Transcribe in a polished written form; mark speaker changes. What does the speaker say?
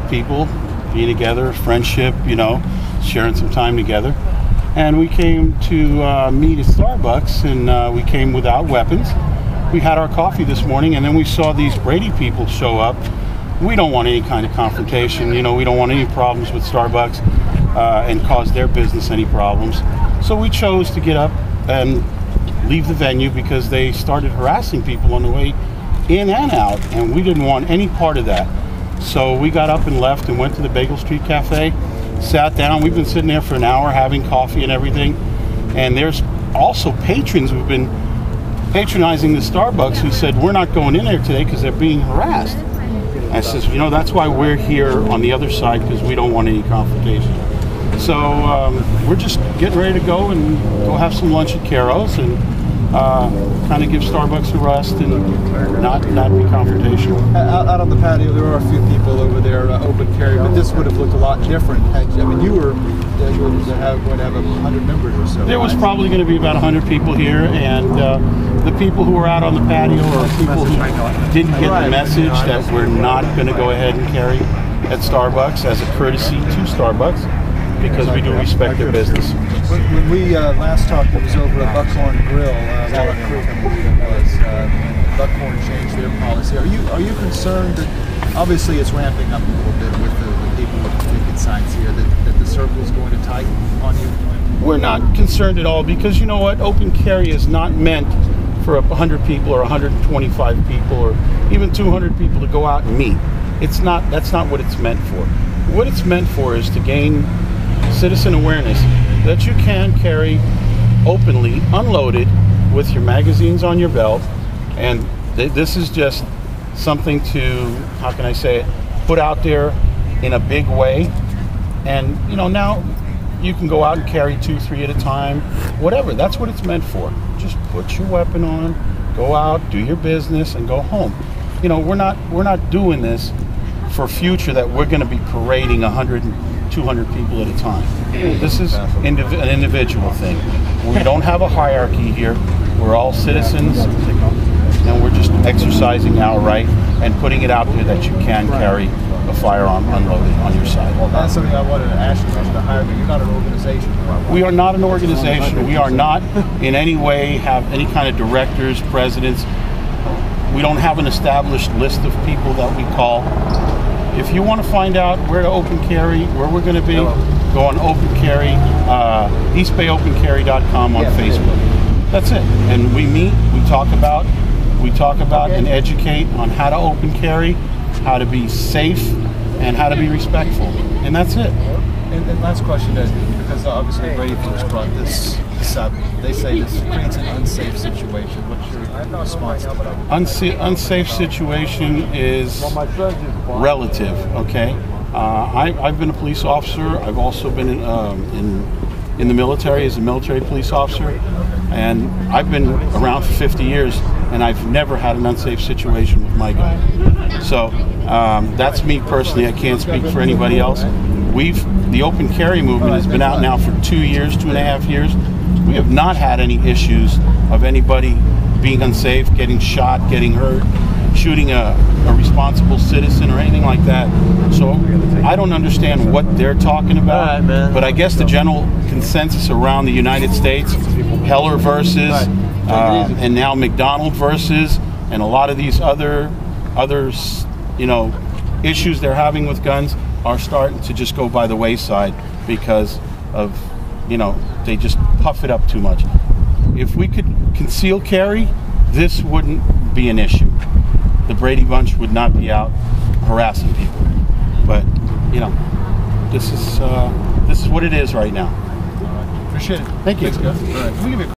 Speaker 1: people being together, friendship, sharing some time together. And we came to meet at Starbucks, and we came without weapons. We had our coffee this morning, and then we saw these Brady people show up. We don't want any kind of confrontation. We don't want any problems with Starbucks and cause their business any problems. So we chose to get up and leave the venue because they started harassing people on the way in and out, and we didn't want any part of that. So we got up and left and went to the Bagel Street Cafe, sat down. We've been sitting there for an hour having coffee and everything. And there's also patrons who've been patronizing the Starbucks who said, we're not going in there today because they're being harassed. I says, that's why we're here on the other side, because we don't want any confrontation. So we're just getting ready to go and go have some lunch at Caro's and kind of give Starbucks a rest and not be confrontational.
Speaker 2: Out on the patio, there are a few people over there open carry, but this would have looked a lot different. You were going to have 100 members or so.
Speaker 1: There was probably going to be about 100 people here, and the people who were out on the patio are people who didn't get the message that we're not going to go ahead and carry at Starbucks as a courtesy to Starbucks, because we do respect their business.
Speaker 2: When we last talked, it was over at Buckhorn Grill, Walnut Creek, I believe it was, and Buckhorn changed their policy. Are you concerned that, obviously it's ramping up a little bit with the people with the ticket signs here, that the circle is going to tighten on you?
Speaker 1: We're not concerned at all, because you know what? Open carry is not meant for 100 people or 125 people or even 200 people to go out and meet. That's not what it's meant for. What it's meant for is to gain citizen awareness that you can carry openly, unloaded, with your magazines on your belt, and this is just something to, how can I say it, put out there in a big way. And now you can go out and carry 2, 3 at a time, whatever. That's what it's meant for. Just put your weapon on, go out, do your business, and go home. We're not doing this for future that we're going to be parading 100 and 200 people at a time. This is an individual thing. We don't have a hierarchy here. We're all citizens, and we're just exercising our right and putting it out there that you can carry a firearm unloaded on your side.
Speaker 2: Well, that's something I wanted to ask you about the hierarchy. You're not an organization.
Speaker 1: We are not an organization. We are not in any way have any kind of directors, presidents. We don't have an established list of people that we call. If you want to find out where to open carry, where we're going to be, go on open carry, eastbayopencarry.com on Facebook. That's it. And we meet, we talk about and educate on how to open carry, how to be safe, and how to be respectful. And that's it.
Speaker 2: And last question is, because obviously Brady folks brought this up, they say this creates an unsafe situation. What's your response to that?
Speaker 1: Unsafe situation is relative, okay? I've been a police officer. I've also been in the military as a military police officer, and I've been around for 50 years, and I've never had an unsafe situation with my gun. So that's me personally. I can't speak for anybody else. The open carry movement has been out now for 2 years, 2.5 years. We have not had any issues of anybody being unsafe, getting shot, getting hurt, shooting a responsible citizen or anything like that. So I don't understand what they're talking about, but I guess the general consensus around the United States, Heller versus, and now McDonald versus, and a lot of these other issues they're having with guns are starting to just go by the wayside because of, they just puff it up too much. If we could conceal carry, this wouldn't be an issue. The Brady Bunch would not be out harassing people. But, this is what it is right now.
Speaker 2: Appreciate it.
Speaker 1: Thank you.
Speaker 2: Thanks, guys. All right.